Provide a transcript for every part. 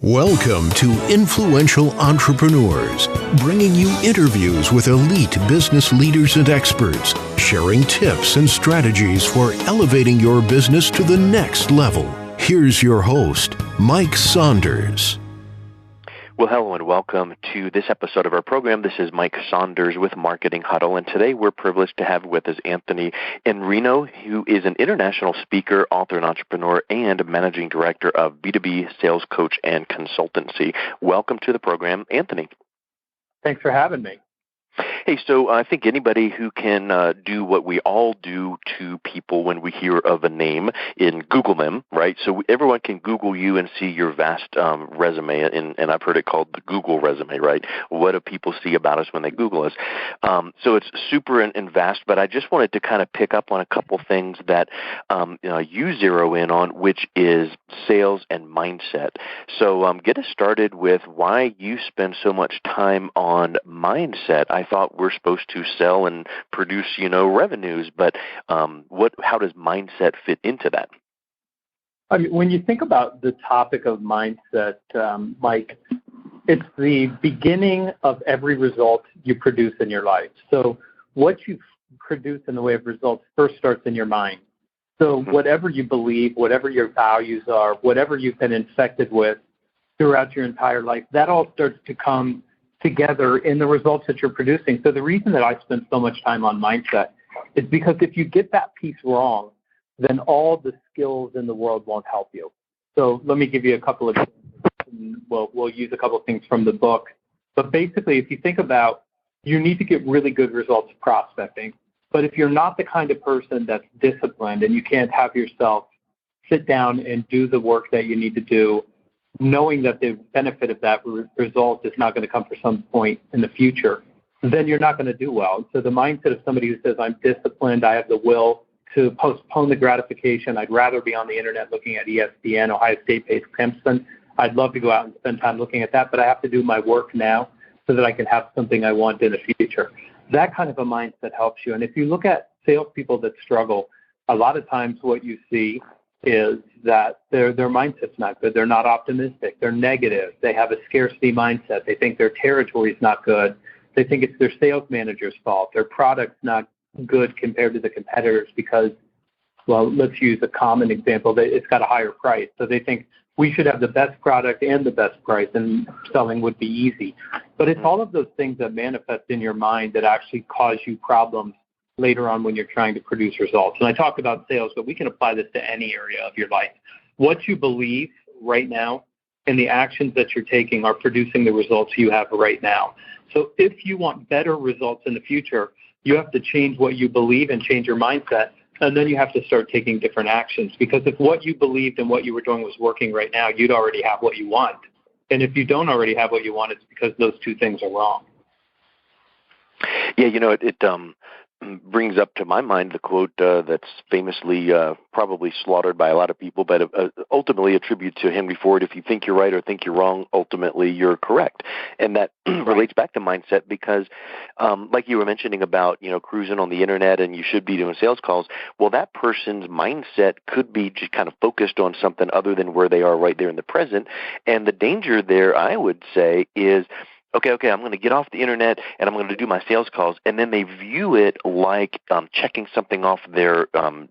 Welcome to Influential Entrepreneurs, bringing you interviews with elite business leaders and experts, sharing tips and strategies for elevating your business to the next level. Here's your host, Mike Saunders. Well, hello and welcome to this episode of our program. This is Mike Saunders with Marketing Huddle, and today we're privileged to have with us Anthony Iannarino, who is an international speaker, author, and entrepreneur, and managing director of B2B Sales Coach and Consultancy. Welcome to the program, Anthony. Thanks for having me. Hey, so I think anybody who can do what we all do to people when we hear of a name and Google them, right? So everyone can Google you and see your vast resume, and I've heard it called the Google resume, right? What do people see about us when they Google us? So it's super and vast, but I just wanted to kind of pick up on a couple things that you zero in on, which is sales and mindset. So get us started with why you spend so much time on mindset. I thought we're supposed to sell and produce, revenues, but how does mindset fit into that? I mean, when you think about the topic of mindset, Mike, it's the beginning of every result you produce in your life. So what you produce in the way of results first starts in your mind. So whatever you believe, whatever your values are, whatever you've been infected with throughout your entire life, that all starts to come together in the results that you're producing. So the reason that I spend so much time on mindset is because if you get that piece wrong, then all the skills in the world won't help you. So let me give you a couple of, we'll use a couple of things from the book. But basically, if you think about, you need to get really good results prospecting. But if you're not the kind of person that's disciplined and you can't have yourself sit down and do the work that you need to do, knowing that the benefit of that result is not going to come for some point in the future, then you're not going to do well. So the mindset of somebody who says, I'm disciplined, I have the will to postpone the gratification, I'd rather be on the internet looking at ESPN, Ohio State pays Clemson, I'd love to go out and spend time looking at that, but I have to do my work now so that I can have something I want in the future. That kind of a mindset helps you. And if you look at salespeople that struggle, a lot of times what you see is that their mindset's not good. They're not optimistic. They're negative. They have a scarcity mindset. They think their territory is not good. They think it's their sales manager's fault. Their product's not good compared to the competitors because, well, let's use a common example. It's got a higher price. So they think we should have the best product and the best price, and selling would be easy. But it's all of those things that manifest in your mind that actually cause you problems later on when you're trying to produce results. And I talked about sales, but we can apply this to any area of your life. What you believe right now and the actions that you're taking are producing the results you have right now. So if you want better results in the future, you have to change what you believe and change your mindset, and then you have to start taking different actions. Because if what you believed and what you were doing was working right now, you'd already have what you want. And if you don't already have what you want, it's because those two things are wrong. Yeah, it brings up to my mind the quote that's famously probably slaughtered by a lot of people, but ultimately attributed to Henry Ford: if you think you're right or think you're wrong, ultimately you're correct. And that relates back to mindset because, like you were mentioning about, cruising on the internet and you should be doing sales calls, well, that person's mindset could be just kind of focused on something other than where they are right there in the present. And the danger there, I would say, is okay, I'm going to get off the internet and I'm going to do my sales calls, and then they view it like checking something off their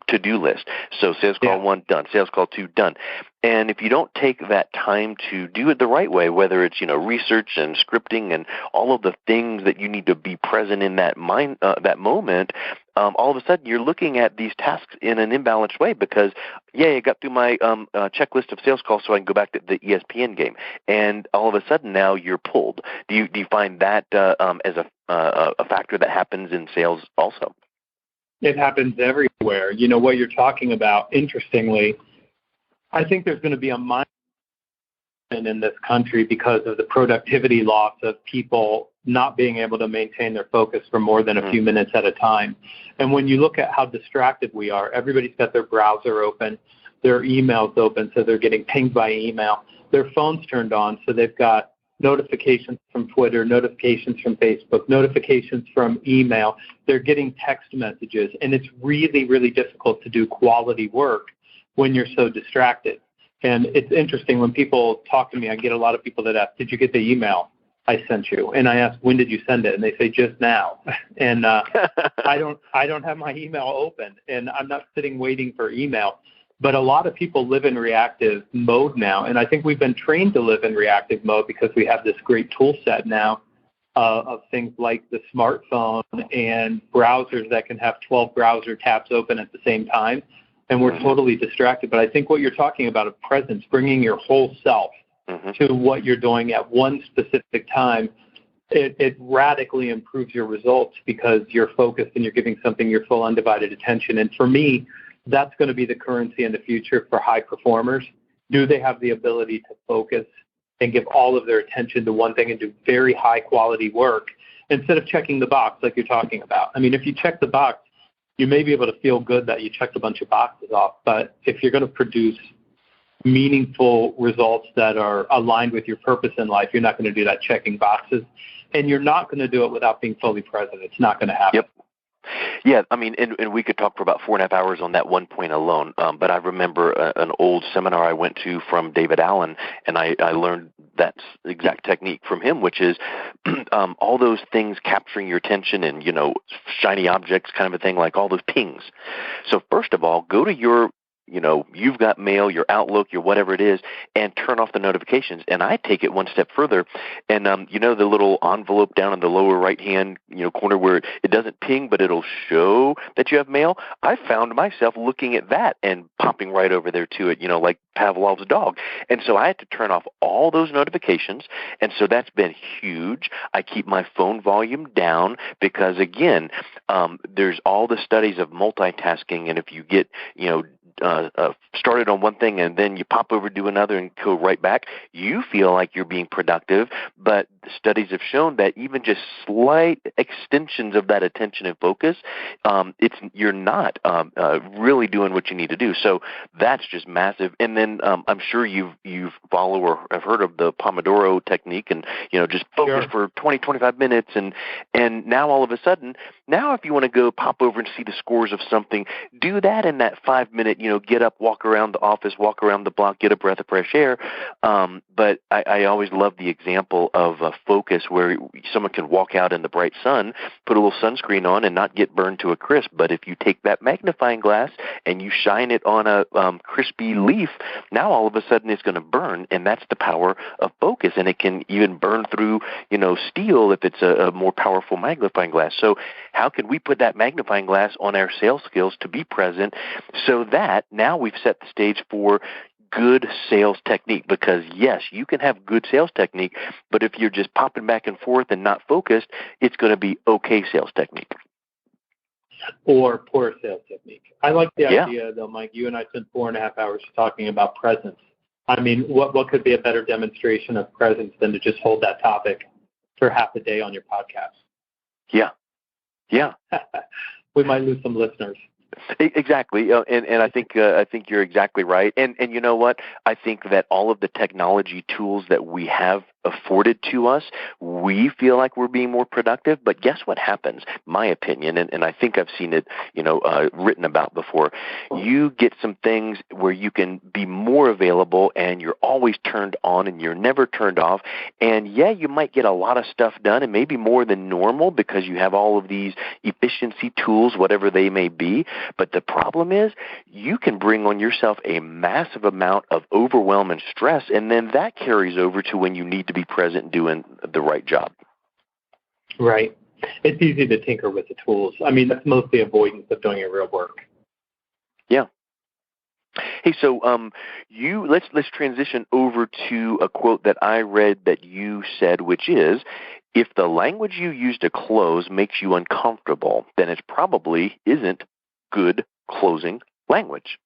to-do list. So sales call 1, done. Sales call 2, done. And if you don't take that time to do it the right way, whether it's, research and scripting and all of the things that you need to be present in that that moment, all of a sudden you're looking at these tasks in an imbalanced way because, I got through my checklist of sales calls so I can go back to the ESPN game. And all of a sudden now you're pulled. Do you find that as a factor that happens in sales also? It happens everywhere. What you're talking about, interestingly, I think there's going to be a mindset in this country because of the productivity loss of people not being able to maintain their focus for more than a few minutes at a time. And when you look at how distracted we are, everybody's got their browser open, their emails open, so they're getting pinged by email, their phone's turned on, so they've got notifications from Twitter, notifications from Facebook, notifications from email. They're getting text messages, and it's really, really difficult to do quality work when you're so distracted. And it's interesting when people talk to me, I get a lot of people that ask, did you get the email I sent you? And I ask, when did you send it? And they say, just now. And I don't have my email open, and I'm not sitting waiting for email. But a lot of people live in reactive mode now, and I think we've been trained to live in reactive mode because we have this great tool set now of things like the smartphone and browsers that can have 12 browser tabs open at the same time, and we're totally distracted. But I think what you're talking about of presence, bringing your whole self to what you're doing at one specific time, it radically improves your results because you're focused and you're giving something your full undivided attention. And for me, that's going to be the currency in the future for high performers. Do they have the ability to focus and give all of their attention to one thing and do very high quality work instead of checking the box like you're talking about? I mean, if you check the box, you may be able to feel good that you checked a bunch of boxes off, but if you're going to produce meaningful results that are aligned with your purpose in life, you're not going to do that checking boxes, and you're not going to do it without being fully present. It's not going to happen. Yep. Yeah, I mean, and we could talk for about 4.5 hours on that one point alone, but I remember an old seminar I went to from David Allen, and I learned that exact technique from him, which is all those things capturing your attention and, shiny objects kind of a thing, like all those pings. So first of all, go to your you've got mail, your Outlook, your whatever it is, and turn off the notifications. And I take it one step further, and the little envelope down in the lower right-hand corner where it doesn't ping, but it'll show that you have mail. I found myself looking at that and popping right over there to it, like Pavlov's dog. And so I had to turn off all those notifications, and so that's been huge. I keep my phone volume down because, again, there's all the studies of multitasking, and if you get, started on one thing and then you pop over to another and go right back, you feel like you're being productive, but the studies have shown that even just slight extensions of that attention and focus, you're not really doing what you need to do. So that's just massive. And then I'm sure you've followed or have heard of the Pomodoro Technique, and just focus for 20, 25 minutes, and now all of a sudden, now if you want to go pop over and see the scores of something, do that in that 5-minute, get up, walk around the office, walk around the block, get a breath of fresh air. But I always love the example of focus where someone can walk out in the bright sun, put a little sunscreen on, and not get burned to a crisp. But if you take that magnifying glass and you shine it on a crispy leaf, now all of a sudden it's going to burn, and that's the power of focus. And it can even burn through, steel if it's a more powerful magnifying glass. So how can we put that magnifying glass on our sales skills to be present so that now we've set the stage for good sales technique? Because yes, you can have good sales technique, but if you're just popping back and forth and not focused, it's going to be okay sales technique. Or poor sales technique. I like the idea, though, Mike. You and I spent 4.5 hours talking about presence. I mean, what could be a better demonstration of presence than to just hold that topic for half a day on your podcast? Yeah. We might lose some listeners. Exactly, and I think you're exactly right. And you know what? I think that all of the technology tools that we have afforded to us, we feel like we're being more productive. But guess what happens? My opinion, and I think I've seen it, written about before. You get some things where you can be more available, and you're always turned on, and you're never turned off. And yeah, you might get a lot of stuff done, and maybe more than normal because you have all of these efficiency tools, whatever they may be. But the problem is you can bring on yourself a massive amount of overwhelm and stress, and then that carries over to when you need to be present doing the right job. Right. It's easy to tinker with the tools. I mean, that's mostly avoidance of doing your real work. Yeah. Hey, so let's transition over to a quote that I read that you said, which is, if the language you use to close makes you uncomfortable, then it probably isn't good closing language.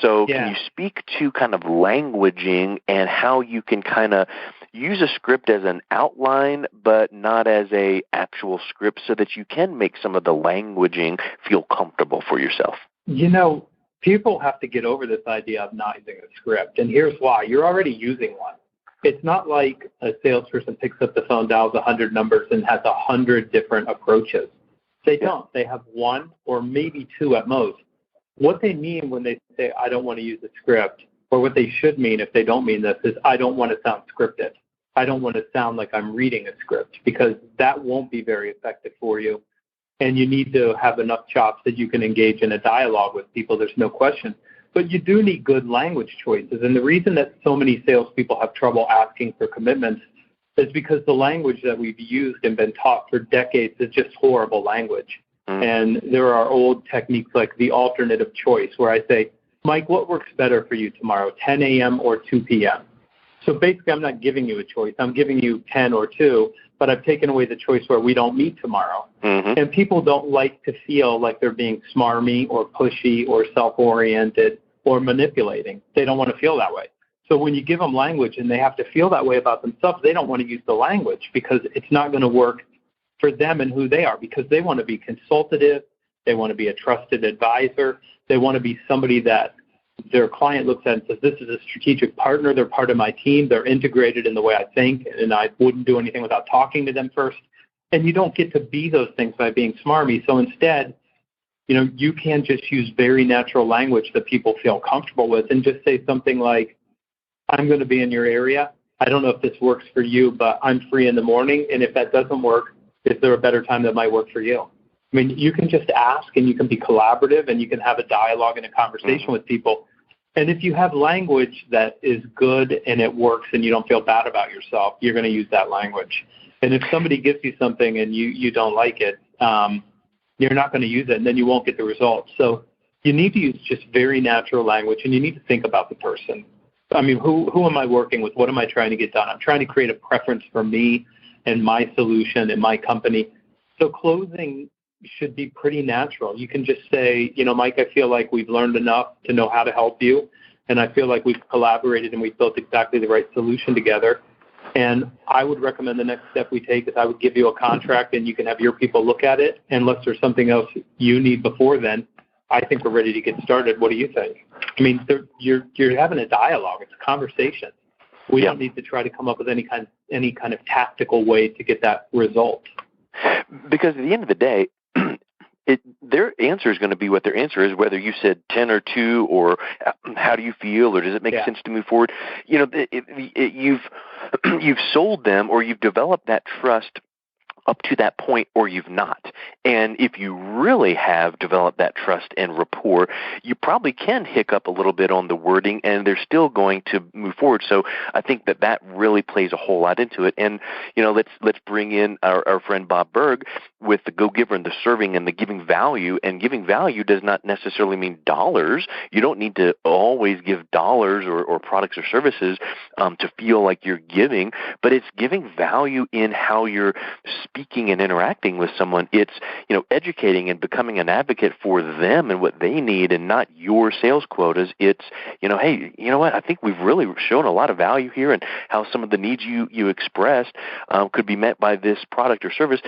So can you speak to kind of languaging and how you can kind of use a script as an outline, but not as a actual script, so that you can make some of the languaging feel comfortable for yourself? People have to get over this idea of not using a script, and here's why. You're already using one. It's not like a salesperson picks up the phone, dials 100 numbers, and has 100 different approaches. They don't. They have one or maybe two at most. What they mean when they say, I don't want to use a script, or what they should mean if they don't mean this, is I don't want to sound scripted. I don't want to sound like I'm reading a script, because that won't be very effective for you. And you need to have enough chops that you can engage in a dialogue with people. There's no question. But you do need good language choices. And the reason that so many salespeople have trouble asking for commitments is because the language that we've used and been taught for decades is just horrible language. And there are old techniques like the alternative choice, where I say, Mike, what works better for you tomorrow, 10 a.m. or 2 p.m.? So basically, I'm not giving you a choice. I'm giving you 10 or 2, but I've taken away the choice where we don't meet tomorrow. And people don't like to feel like they're being smarmy or pushy or self-oriented or manipulating. They don't want to feel that way. So when you give them language and they have to feel that way about themselves, they don't want to use the language, because it's not going to work for them and who they are, because they want to be consultative. They want to be a trusted advisor. They want to be somebody that their client looks at and says, this is a strategic partner. They're part of my team. They're integrated in the way I think, and I wouldn't do anything without talking to them first. And you don't get to be those things by being smarmy. So instead, you can just use very natural language that people feel comfortable with, and just say something like, I'm going to be in your area. I don't know if this works for you, but I'm free in the morning. And if that doesn't work, is there a better time that might work for you? I mean, you can just ask, and you can be collaborative, and you can have a dialogue and a conversation with people. And if you have language that is good and it works and you don't feel bad about yourself, you're going to use that language. And if somebody gives you something and you don't like it, you're not going to use it, and then you won't get the results. So you need to use just very natural language, and you need to think about the person. I mean, who am I working with? What am I trying to get done? I'm trying to create a preference for me and my solution and my company. So closing should be pretty natural. You can just say, Mike, I feel like we've learned enough to know how to help you, and I feel like we've collaborated and we've built exactly the right solution together. And I would recommend the next step we take is I would give you a contract, and you can have your people look at it. Unless there's something else you need before then, I think we're ready to get started. What do you think? I mean, you're having a dialogue. It's a conversation. We don't need to try to come up with any kind of tactical way to get that result. Because at the end of the day, their answer is going to be what their answer is, whether you said 10 or 2, or how do you feel, or does it make sense to move forward? You've sold them, or you've developed that trust up to that point, or you've not. And if you really have developed that trust and rapport, you probably can hiccup a little bit on the wording, and they're still going to move forward. So I think that really plays a whole lot into it. And let's bring in our friend Bob Berg with the go-giver and the serving and the giving value. And giving value does not necessarily mean dollars. You don't need to always give dollars or products or services to feel like you're giving, but it's giving value in how you're speaking and interacting with someone. It's, educating and becoming an advocate for them and what they need, and not your sales quotas. It's, hey, you know what? I think we've really shown a lot of value here, and how some of the needs you expressed could be met by this product or service.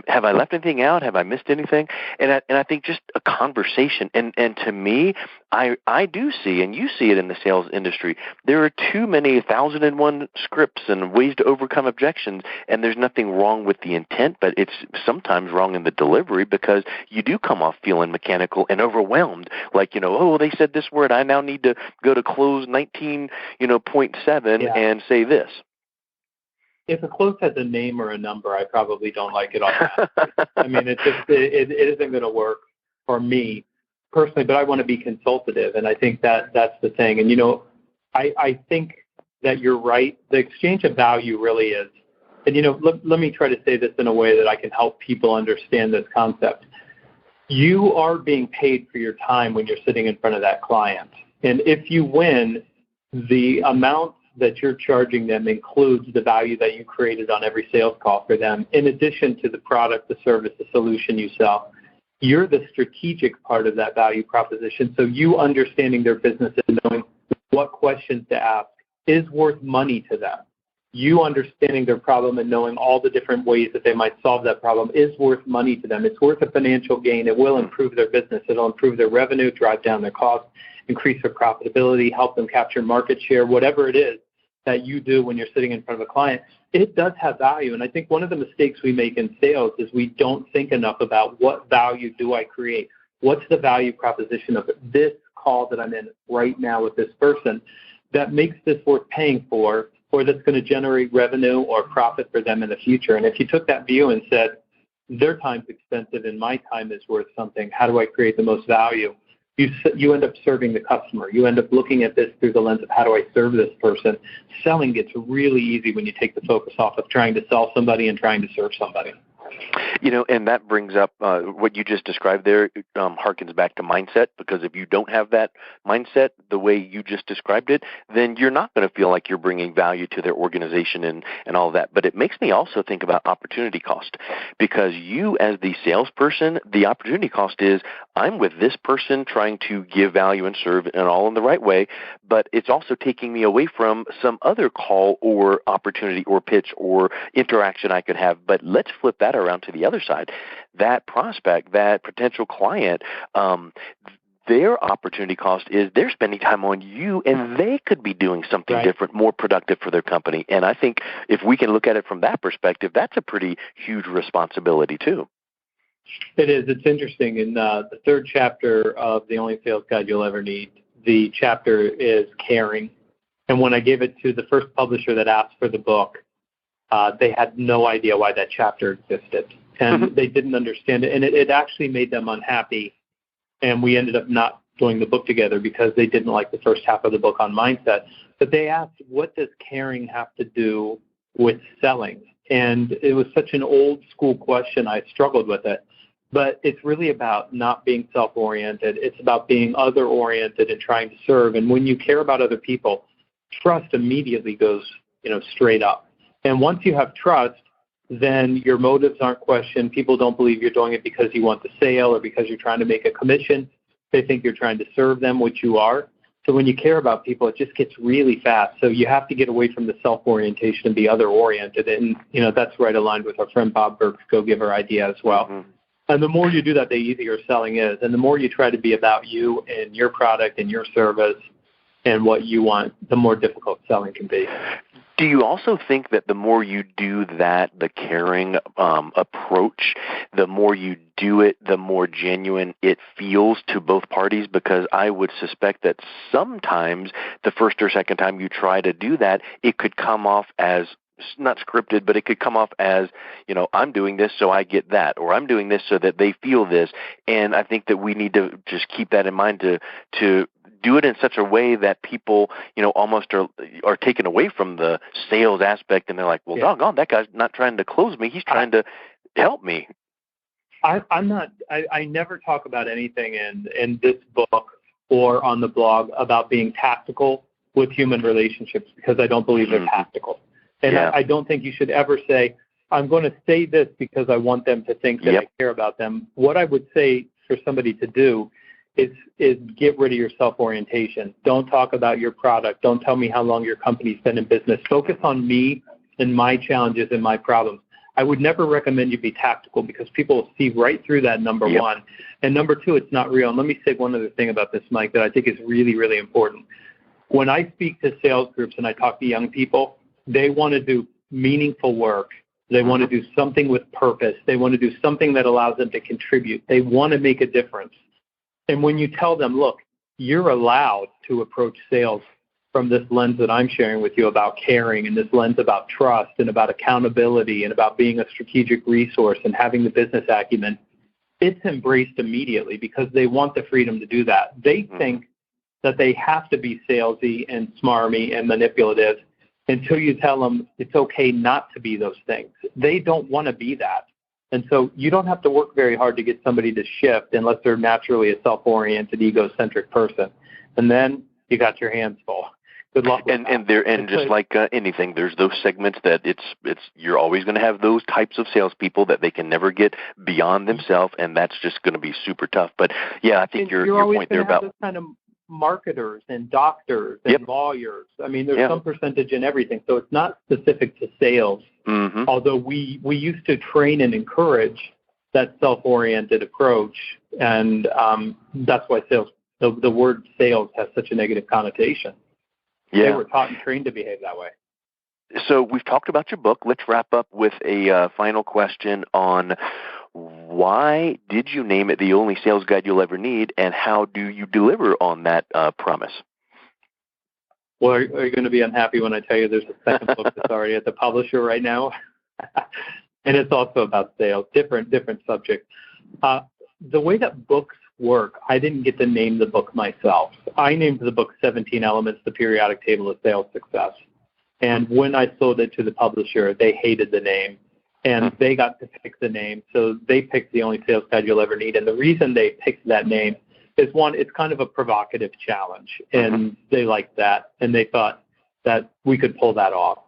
Have I left anything out? Have I missed anything? And I think just a conversation. And to me, I do see, and you see it in the sales industry, there are too many 1,001 scripts and ways to overcome objections. And there's nothing wrong with the intent, but it's sometimes wrong in the delivery, because you do come off feeling mechanical and overwhelmed. Like, they said this word. I now need to go to close 19.7 and say this. If a close has a name or a number, I probably don't like it all that. I mean, it isn't going to work for me personally, but I want to be consultative, and I think that's the thing. And, I think that you're right. The exchange of value really is, and, let me try to say this in a way that I can help people understand this concept. You are being paid for your time when you're sitting in front of that client. And if you win, the amount that you're charging them includes the value that you created on every sales call for them, in addition to the product, the service, the solution you sell. You're the strategic part of that value proposition, so you understanding their business and knowing what questions to ask is worth money to them. You understanding their problem and knowing all the different ways that they might solve that problem is worth money to them. It's worth a financial gain. It will improve their business. It'll improve their revenue, drive down their costs, increase their profitability, help them capture market share, whatever it is that you do when you're sitting in front of a client. It does have value. And I think one of the mistakes we make in sales is we don't think enough about what value do I create? What's the value proposition of this call that I'm in right now with this person that makes this worth paying for, or that's going to generate revenue or profit for them in the future? And if you took that view and said, their time's expensive and my time is worth something, how do I create the most value? You end up serving the customer. You end up looking at this through the lens of how do I serve this person. Selling gets really easy when you take the focus off of trying to sell somebody and trying to serve somebody. And that brings up what you just described there, harkens back to mindset, because if you don't have that mindset the way you just described it, then you're not going to feel like you're bringing value to their organization and all that. But it makes me also think about opportunity cost, because you as the salesperson, the opportunity cost is I'm with this person trying to give value and serve and all in the right way, but it's also taking me away from some other call or opportunity or pitch or interaction I could have. But let's flip that around to the other side. That prospect, that potential client, their opportunity cost is they're spending time on you, and they could be doing something different, more productive for their company. And I think if we can look at it from that perspective, that's a pretty huge responsibility too. It is. It's interesting. In the third chapter of The Only Sales Guide You'll Ever Need, the chapter is caring. And when I gave it to the first publisher that asked for the book, they had no idea why that chapter existed, and they didn't understand it. And it actually made them unhappy, and we ended up not doing the book together because they didn't like the first half of the book on mindset. But they asked, what does caring have to do with selling? And it was such an old school question, I struggled with it. But it's really about not being self-oriented. It's about being other-oriented and trying to serve. And when you care about other people, trust immediately goes, straight up. And once you have trust, then your motives aren't questioned. People don't believe you're doing it because you want the sale or because you're trying to make a commission. They think you're trying to serve them, which you are. So when you care about people, it just gets really fast. So you have to get away from the self-orientation and be other-oriented. And, that's right aligned with our friend Bob Burke's Go-Giver idea as well. Mm-hmm. And the more you do that, the easier selling is. And the more you try to be about you and your product and your service and what you want, the more difficult selling can be. Do you also think that the more you do that, the caring approach, the more you do it, the more genuine it feels to both parties? Because I would suspect that sometimes the first or second time you try to do that, it could come off as not scripted, but it could come off as, I'm doing this so I get that, or I'm doing this so that they feel this. And I think that we need to just keep that in mind to do it in such a way that people, almost are taken away from the sales aspect, and they're like, well, doggone, that guy's not trying to close me. He's trying to help me. I never talk about anything in this book or on the blog about being tactical with human relationships, because I don't believe they're tactical. And I don't think you should ever say, I'm going to say this because I want them to think that I care about them. What I would say for somebody to do is get rid of your self-orientation. Don't talk about your product. Don't tell me how long your company's been in business. Focus on me and my challenges and my problems. I would never recommend you be tactical, because people will see right through that, number one. And number two, it's not real. And let me say one other thing about this, Mike, that I think is really, really important. When I speak to sales groups and I talk to young people, they want to do meaningful work. They want to do something with purpose. They want to do something that allows them to contribute. They want to make a difference. And when you tell them, look, you're allowed to approach sales from this lens that I'm sharing with you about caring, and this lens about trust and about accountability and about being a strategic resource and having the business acumen, it's embraced immediately, because they want the freedom to do that. They think that they have to be salesy and smarmy and manipulative until you tell them it's okay not to be those things. They don't want to be that. And so you don't have to work very hard to get somebody to shift unless they're naturally a self-oriented, egocentric person. And then you got your hands full. Good luck with that. And just like anything, there's those segments that it's you're always going to have those types of salespeople that they can never get beyond themselves, and that's just going to be super tough. But I think your point there about those kind of marketers and doctors and lawyers. I mean, there's some percentage in everything, so it's not specific to sales. Mm-hmm. Although we used to train and encourage that self-oriented approach, and that's why sales. The word sales has such a negative connotation. They were taught and trained to behave that way. So we've talked about your book. Let's wrap up with a final question on Why did you name it The Only Sales Guide You'll Ever Need, and how do you deliver on that promise? Well, are you going to be unhappy when I tell you there's a second book that's already at the publisher right now? And it's also about sales, different subject. The way that books work, I didn't get to name the book myself. I named the book 17 Elements, the Periodic Table of Sales Success. And when I sold it to the publisher, they hated the name, and they got to pick the name. So they picked The Only Sales Guide You'll Ever Need. And the reason they picked that name is, one, it's kind of a provocative challenge, and they liked that, and they thought that we could pull that off.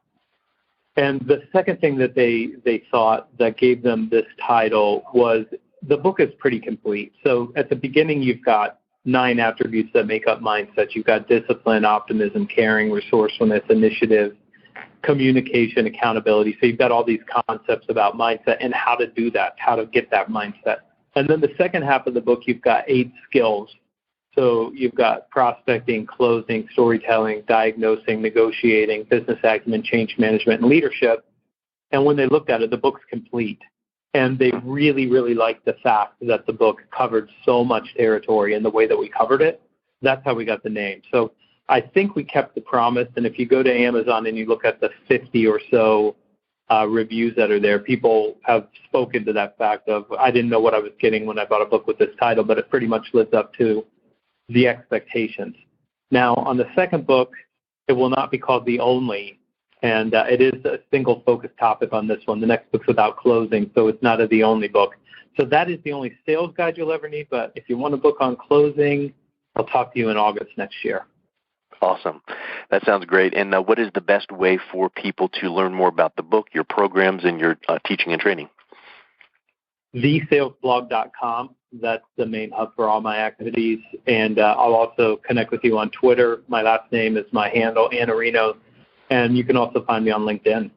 And the second thing that they thought that gave them this title was the book is pretty complete. So at the beginning, you've got 9 attributes that make up mindset. You've got discipline, optimism, caring, resourcefulness, initiative, communication, accountability. So you've got all these concepts about mindset and how to do that, how to get that mindset. And then the second half of the book, you've got 8 skills. So you've got prospecting, closing, storytelling, diagnosing, negotiating, business acumen, change management, and leadership. And when they looked at it, the book's complete. And they really, really liked the fact that the book covered so much territory in the way that we covered it. That's how we got the name. So I think we kept the promise. And if you go to Amazon and you look at the 50 or so reviews that are there, people have spoken to that fact of, I didn't know what I was getting when I bought a book with this title, but it pretty much lives up to the expectations. Now, on the second book, it will not be called The Only, and it is a single focus topic on this one. The next book's about closing, so it's not The Only book. So that is the only sales guide you'll ever need, but if you want a book on closing, I'll talk to you in August next year. Awesome. That sounds great. And what is the best way for people to learn more about the book, your programs, and your teaching and training? TheSalesBlog.com. That's the main hub for all my activities. And I'll also connect with you on Twitter. My last name is my handle, Iannarino. And you can also find me on LinkedIn.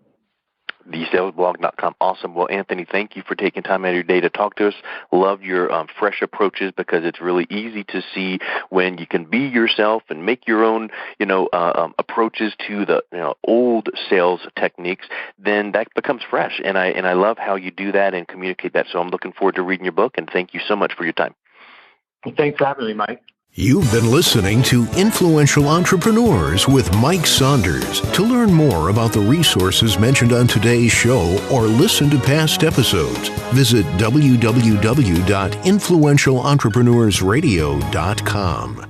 TheSalesBlog.com. Awesome. Well, Anthony, thank you for taking time out of your day to talk to us. Love your fresh approaches, because it's really easy to see when you can be yourself and make your own, approaches to the old sales techniques. Then that becomes fresh, and I love how you do that and communicate that. So I'm looking forward to reading your book, and thank you so much for your time. Thanks for having me, Mike. You've been listening to Influential Entrepreneurs with Mike Saunders. To learn more about the resources mentioned on today's show or listen to past episodes, visit www.influentialentrepreneurssradio.com.